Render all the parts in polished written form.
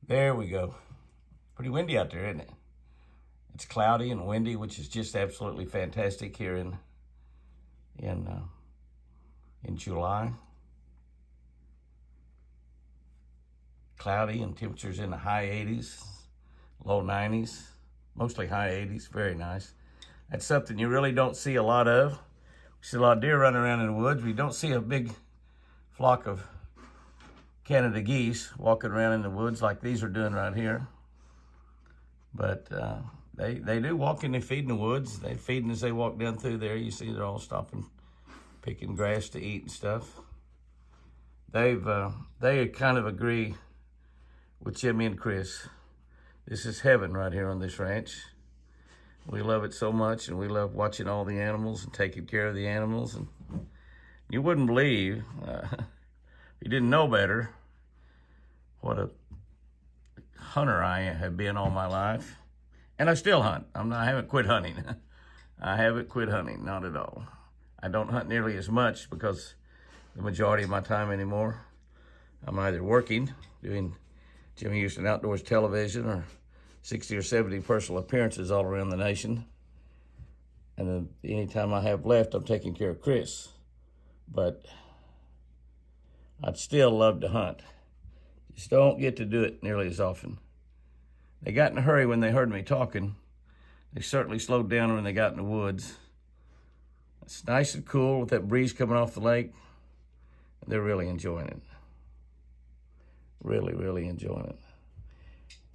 There we go. Pretty windy out there, isn't it? It's cloudy and windy, which is just absolutely fantastic here in July. Cloudy and temperatures in the high 80s, low 90s, mostly high 80s. Very nice. That's something you really don't see a lot of. We see a lot of deer running around in the woods. We don't see a big flock of Canada geese walking around in the woods like these are doing right here. But they do walk and they feed in the woods. They feeding as they walk down through there. You see they're all stopping, picking grass to eat and stuff. They kind of agree with Jimmy and Chris. This is heaven right here on this ranch. We love it so much, and we love watching all the animals and taking care of the animals. And you wouldn't believe, if you didn't know better, what a hunter I have been all my life. And I still hunt. I haven't quit hunting. I haven't quit hunting, not at all. I don't hunt nearly as much because the majority of my time anymore, I'm either working, doing Jimmy Houston Outdoors television, or 60 or 70 personal appearances all around the nation. And then any time I have left, I'm taking care of Chris. But I'd still love to hunt. Just don't get to do it nearly as often. They got in a hurry when they heard me talking. They certainly slowed down when they got in the woods. It's nice and cool with that breeze coming off the lake. They're really enjoying it. Really, really enjoying it.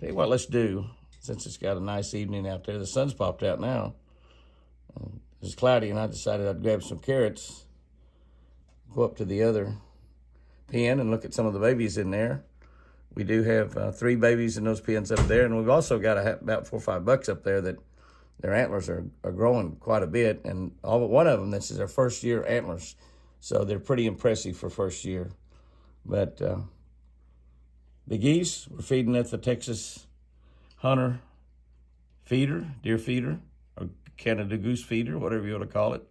Tell you what, let's do, since it's got a nice evening out there. The sun's popped out now. It's cloudy, and I decided I'd grab some carrots, go up to the other pen and look at some of the babies in there. We do have 3 babies in those pens up there, and we've also got about 4 or 5 bucks up there that their antlers are growing quite a bit, and all but one of them, this is their first year antlers, so they're pretty impressive for first year. But the geese, we're feeding at the Texas Hunter feeder, deer feeder, or Canada goose feeder, whatever you want to call it.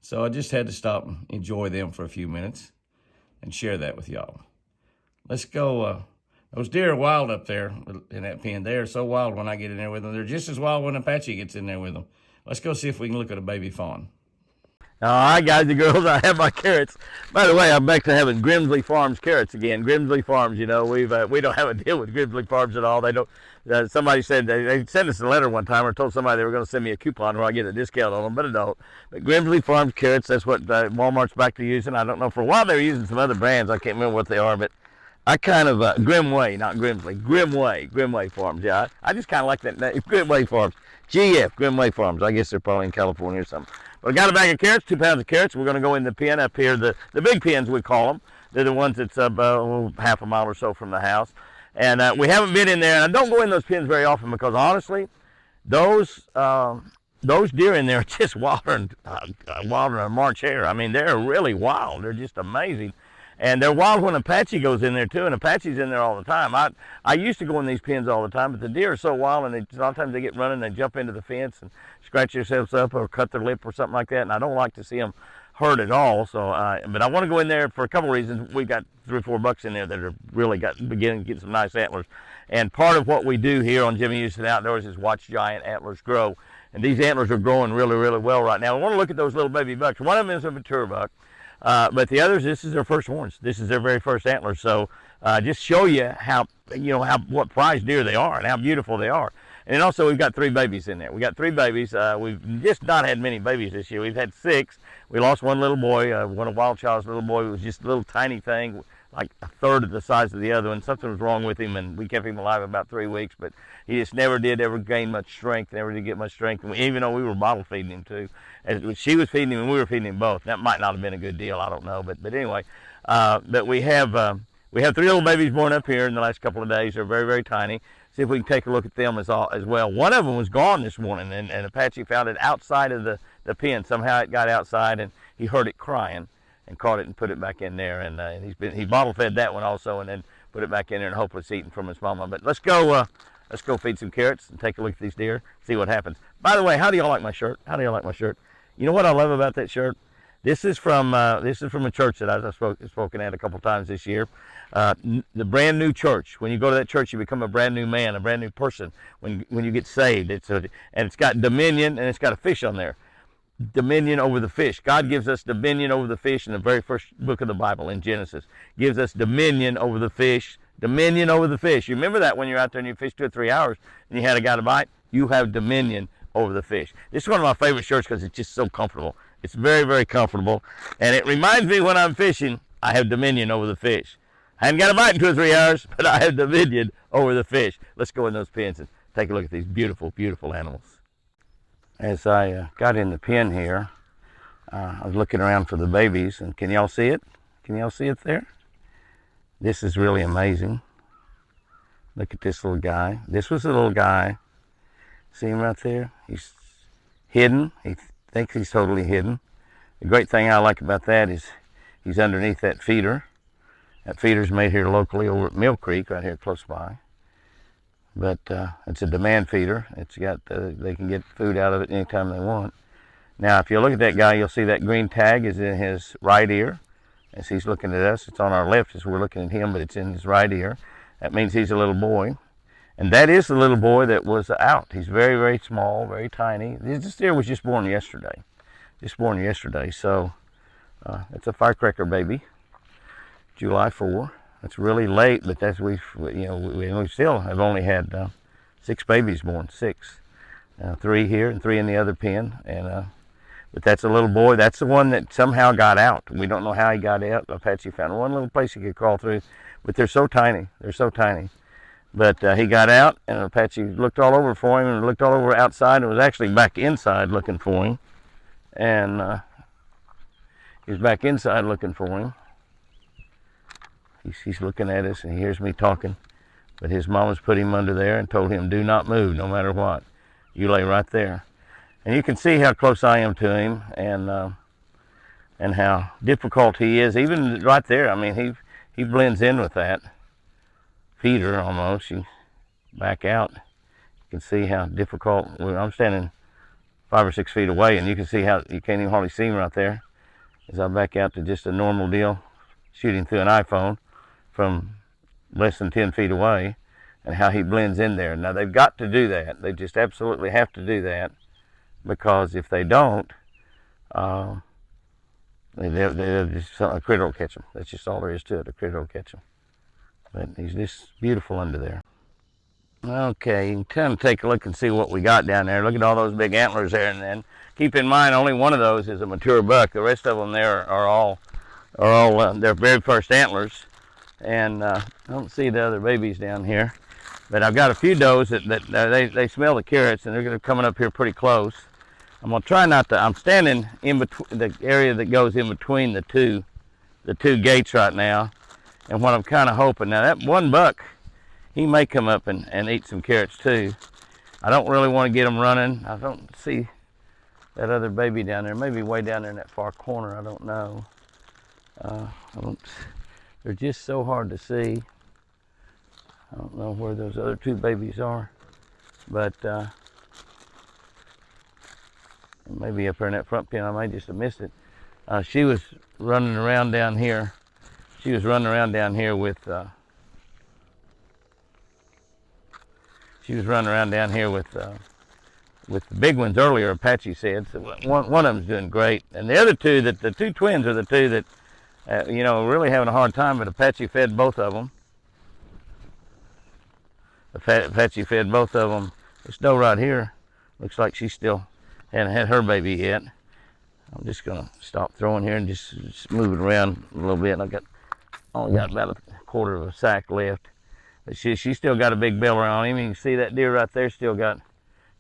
So I just had to stop and enjoy them for a few minutes and share that with y'all. Let's go. Those deer are wild up there in that pen. They are so wild when I get in there with them. They're just as wild when Apache gets in there with them. Let's go see if we can look at a baby fawn. All right, guys and girls, I have my carrots. By the way, I'm back to having Grimway Farms carrots again. Grimway Farms, you know, we don't have a deal with Grimway Farms at all. They don't. Somebody said they sent us a letter one time, or told somebody they were going to send me a coupon where I get a discount on them, but I don't. But Grimway Farms carrots, that's what Walmart's back to using. I don't know, for a while they were using some other brands. I can't remember what they are, but I kind of Grimway, not Grimsley, Grimway Farms. Yeah, I just kind of like that name, Grimway Farms. GF, Grimway Farms. I guess they're probably in California or something. But I got a bag of carrots, 2 pounds of carrots. We're going to go in the pen up here, the big pens we call them. They're the ones that's about half a mile or so from the house. And we haven't been in there, and I don't go in those pens very often because honestly, those deer in there are just wilder than a March hare. I mean, they're really wild. They're just amazing. And they're wild when Apache goes in there too, and Apache's in there all the time. I used to go in these pens all the time, but the deer are so wild, and sometimes they get running, they jump into the fence and scratch themselves up or cut their lip or something like that, and I don't like to see them hurt at all. So, but I want to go in there for a couple of reasons. We've got 3 or 4 bucks in there that are really beginning to get some nice antlers. And part of what we do here on Jimmy Houston Outdoors is watch giant antlers grow. And these antlers are growing really, really well right now. I want to look at those little baby bucks. One of them is a mature buck. But the others, this is their first horns. This is their very first antlers. So just show you what prize deer they are and how beautiful they are. And then also we've got 3 babies in there. We got 3 babies. We've just not had many babies this year. We've had 6. We lost one little boy, one of Wild Child's little boy. It was just a little tiny thing, like a third of the size of the other one. Something was wrong with him, and we kept him alive about 3 weeks. But he just never did ever gain much strength, never did get much strength. And even though we were bottle feeding him too, she was feeding him and we were feeding him both. That might not have been a good deal, I don't know. But anyway, but we have 3 little babies born up here in the last couple of days. They're very, very tiny. See if we can take a look at them as well. One of them was gone this morning, and Apache found it outside of the pen. Somehow it got outside, and he heard it crying and caught it and put it back in there. And he bottle fed that one also, and then put it back in there and hopefully it's eating from his mama. But let's go feed some carrots and take a look at these deer, see what happens. By the way, how do y'all like my shirt? How do y'all like my shirt? You know what I love about that shirt? This is from a church that I've spoken at a couple times this year. The brand new church. When you go to that church, you become a brand new man, a brand new person. When you get saved, and it's got dominion, and it's got a fish on there. Dominion over the fish. God gives us dominion over the fish in the very first book of the Bible, in Genesis. Gives us dominion over the fish. Dominion over the fish. You remember that when you're out there and you fish 2 or 3 hours and you had a guy to bite? You have dominion over the fish. This is one of my favorite shirts because it's just so comfortable. It's very, very comfortable. And it reminds me when I'm fishing, I have dominion over the fish. I haven't got a bite in 2 or 3 hours, but I have dominion over the fish. Let's go in those pens and take a look at these beautiful, beautiful animals. As I got in the pen here, I was looking around for the babies, and can y'all see it? Can y'all see it there? This is really amazing. Look at this little guy. This was a little guy. See him right there? He's hidden. He thinks he's totally hidden. The great thing I like about that is he's underneath that feeder. That feeder's made here locally over at Mill Creek, right here close by. But it's a demand feeder. It's got they can get food out of it anytime they want. Now, if you look at that guy, you'll see that green tag is in his right ear. As he's looking at us, it's on our left as we're looking at him, but it's in his right ear. That means he's a little boy. And that is the little boy that was out. He's very, very small, very tiny. This deer was just born yesterday. So it's a firecracker baby, July 4. It's really late, but that's we still have only had 6 babies born, 6, 3 here and 3 in the other pen, and but that's a little boy. That's the one that somehow got out. We don't know how he got out. Apache found one little place he could crawl through, but they're so tiny. But he got out, and Apache looked all over for him, and looked all over outside, and was actually back inside looking for him, and he was back inside looking for him. He's looking at us, and he hears me talking. But his mama's put him under there and told him, do not move, no matter what. You lay right there. And you can see how close I am to him, and how difficult he is. Even right there, I mean, he blends in with that feeder almost. You back out, you can see how difficult. I'm standing 5 or 6 feet away, and you can see how you can't even hardly see him right there. As I back out to just a normal deal, shooting through an iPhone from less than 10 feet away, and how he blends in there. Now, they've got to do that. They just absolutely have to do that, because if they don't, a critter will catch them. That's just all there is to it. A critter will catch them. But he's just beautiful under there. Okay, you can kind of take a look and see what we got down there. Look at all those big antlers there, and then keep in mind only one of those is a mature buck. The rest of them there are all their very first antlers. And I don't see the other babies down here, but I've got a few does that they smell the carrots, and they're coming up here pretty close. I'm gonna try not to. I'm standing in between the area that goes in between the two gates right now, and what I'm kind of hoping now, that one buck, he may come up and eat some carrots too. I don't really want to get him running. I don't see that other baby down there. Maybe way down there in that far corner. I don't know. They're just so hard to see. I don't know where those other 2 babies are, but maybe up there in that front pen. I may just have missed it. She was running around down here. She was running around down here with. She was running around down here with the big ones earlier. Apache said. So one of them's doing great, and the other 2, the 2 twins are the 2 that. Really having a hard time, but Apache fed both of them. Apache fed both of them. This doe right here looks like she still hadn't had her baby yet. I'm just gonna stop throwing here and just move it around a little bit. I only got about a quarter of a sack left, but she still got a big belly on him. You can see that deer right there still got.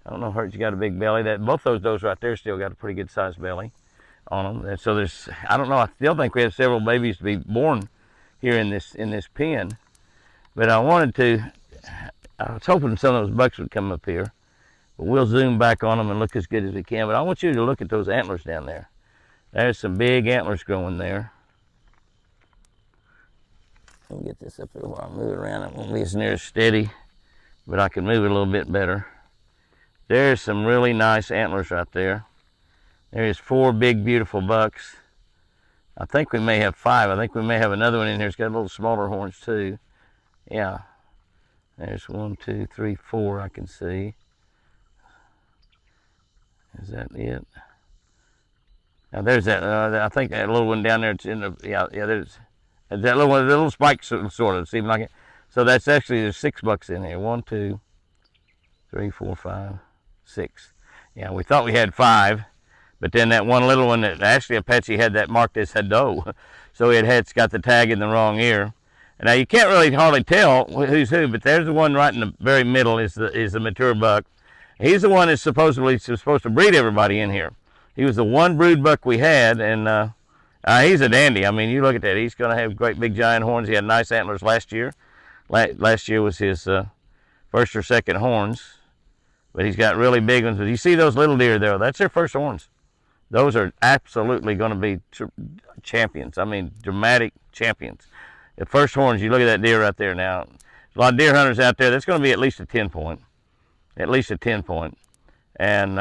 I don't know if she got a big belly. Both those does right there still got a pretty good sized belly on them. And so I don't know, I still think we have several babies to be born here in this pen. But I was hoping some of those bucks would come up here. But we'll zoom back on them and look as good as we can. But I want you to look at those antlers down there. There's some big antlers growing there. Let me get this up here while I move it around. It won't be as near as steady, but I can move it a little bit better. There's some really nice antlers right there. There's 4 big, beautiful bucks. I think we may have 5. I think we may have another one in here. It's got little smaller horns too. Yeah. There's 1, 2, 3, 4 I can see. Is that it? Now there's that. I think that little one down there. It's in the There's that little one. The little spikes sort of seem like it. So that's actually there's 6 bucks in here. 1, 2, 3, 4, 5, 6. Yeah, we thought we had 5, but then that one little one that actually Apache had that marked as a doe, so it's got the tag in the wrong ear. And now you can't really hardly tell who's who, but there's the one right in the very middle is the mature buck. He's the one that's supposed to breed everybody in here. He was the one brood buck we had, and he's a dandy. I mean, you look at that. He's going to have great big giant horns. He had nice antlers last year. Last year was his first or second horns, but he's got really big ones. But you see those little deer there? That's their first horns. Those are absolutely going to be champions. I mean, dramatic champions. The first horns, you look at that deer right there now. There's a lot of deer hunters out there. That's going to be at least a 10 point. At least a 10 point. And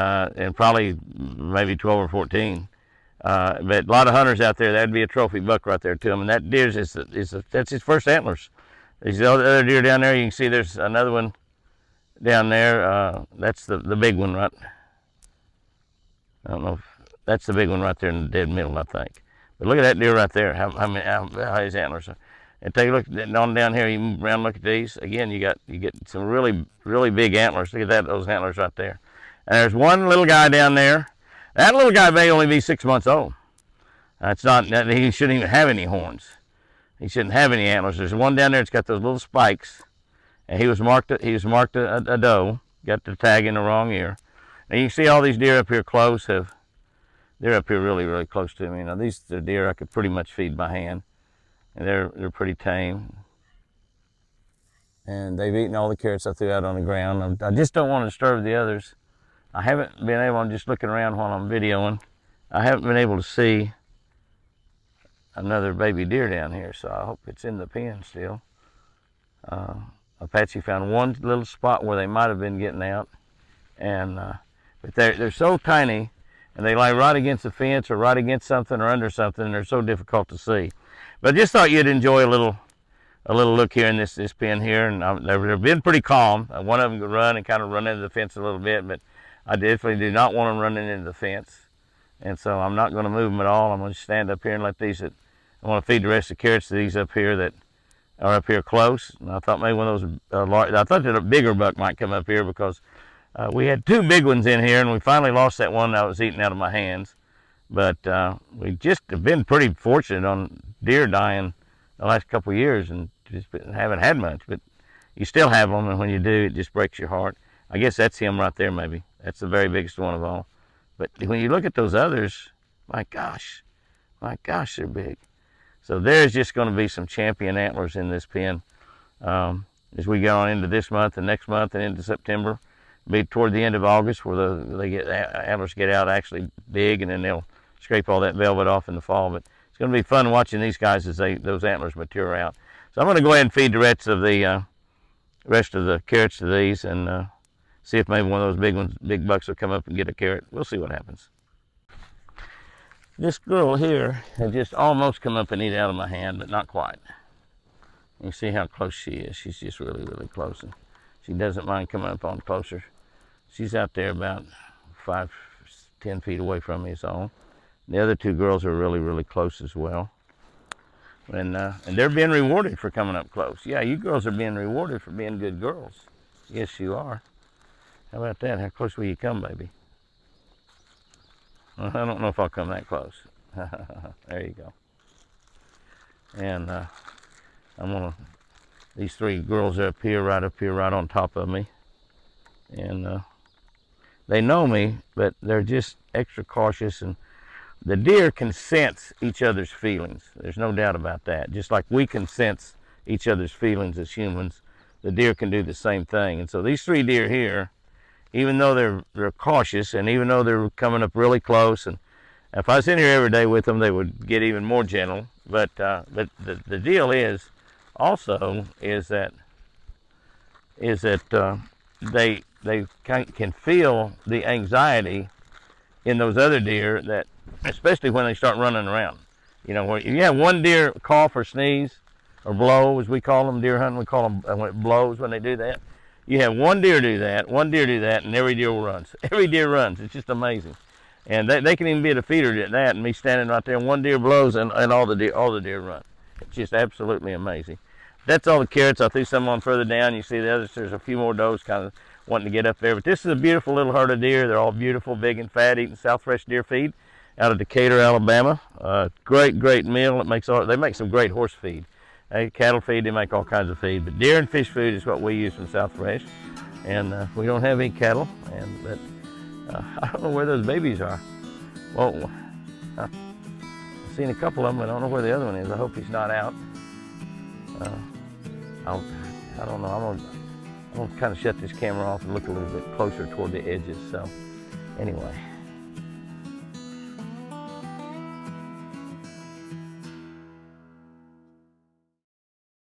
probably maybe 12 or 14. But a lot of hunters out there, that'd be a trophy buck right there to him. And that deer's that's his first antlers. There's the other deer down there. You can see there's another one down there. That's the big one, right? I don't know if that's the big one right there in the dead middle, I think. But look at that deer right there. How his antlers are. And take a look on down here. You move around, look at these. Again, you get some really big antlers. Look at that, those antlers right there. And there's one little guy down there. That little guy may only be 6 months old. That's not. He shouldn't even have any horns. He shouldn't have any antlers. There's one down there that's got those little spikes, and he was marked a doe. Got the tag in the wrong ear. And you can see all these deer up here close they're up here really close to me. Now these are deer I could pretty much feed by hand. And they're pretty tame. And they've eaten all the carrots I threw out on the ground. I just don't want to disturb the others. I haven't been able, I'm just looking around while I'm videoing. I haven't been able to see another baby deer down here, so I hope it's in the pen still. Apache found one little spot where they might have been getting out. And but they're so tiny, and they lie right against the fence or right against something or under something, and they're so difficult to see. But I just thought you'd enjoy a little look here in this pen here, and they've been pretty calm. One of them could run and kind of run into the fence a little bit, but I definitely do not want them running into the fence, and so I'm not going to move them at all. I'm going to stand up here and let these. I want to feed the rest of the carrots to these up here that are up here close. And I thought maybe one of those I thought that a bigger buck might come up here because we had 2 big ones in here, and we finally lost that one that was eating out of my hands. But we just have been pretty fortunate on deer dying the last couple of years, and just haven't had much. But you still have them, and when you do, it just breaks your heart. I guess that's him right there, maybe. That's the very biggest one of all. But when you look at those others, my gosh, they're big. So there's just going to be some champion antlers in this pen as we go on into this month and next month and into September. Be toward the end of August where antlers get out actually big, and then they'll scrape all that velvet off in the fall. But it's going to be fun watching these guys as those antlers mature out. So I'm going to go ahead and feed the rest of the carrots to these, and see if maybe one of those big bucks will come up and get a carrot. We'll see what happens. This girl here had just almost come up and eat out of my hand, but not quite. You see how close she is. She's just really close, and she doesn't mind coming up on closer. She's out there about 5-10 feet away from me, so. The other 2 girls are really close as well. And they're being rewarded for coming up close. Yeah, you girls are being rewarded for being good girls. Yes, you are. How about that? How close will you come, baby? Well, I don't know if I'll come that close. There you go. And these 3 girls are up here, right on top of me. And they know me, but they're just extra cautious, and the deer can sense each other's feelings. There's no doubt about that. Just like we can sense each other's feelings as humans, the deer can do the same thing. And so these 3 deer here, even though they're cautious, and even though they're coming up really close, and if I was in here every day with them, they would get even more gentle. But the deal is also that they can feel the anxiety in those other deer, that especially when they start running around. You know, when you have one deer cough or sneeze or blow, as we call them, deer hunting, we call them when it blows when they do that. You have one deer do that, and every deer runs. Every deer runs. It's just amazing. And they can even be at a feeder at that, and me standing right there, and one deer blows, and all the deer run. It's just absolutely amazing. That's all the carrots. I threw some on further down. You see the others. There's a few more does kind of wanting to get up there. But this is a beautiful little herd of deer. They're all beautiful, big and fat, eating South Fresh deer feed out of Decatur, Alabama. Great meal. They make some great horse feed. Cattle feed, they make all kinds of feed. But deer and fish food is what we use from South Fresh. And we don't have any cattle. But I don't know where those babies are. Well, I've seen a couple of them, but I don't know where the other one is. I hope he's not out. I don't know. I'm gonna kind of shut this camera off and look a little bit closer toward the edges. So, anyway.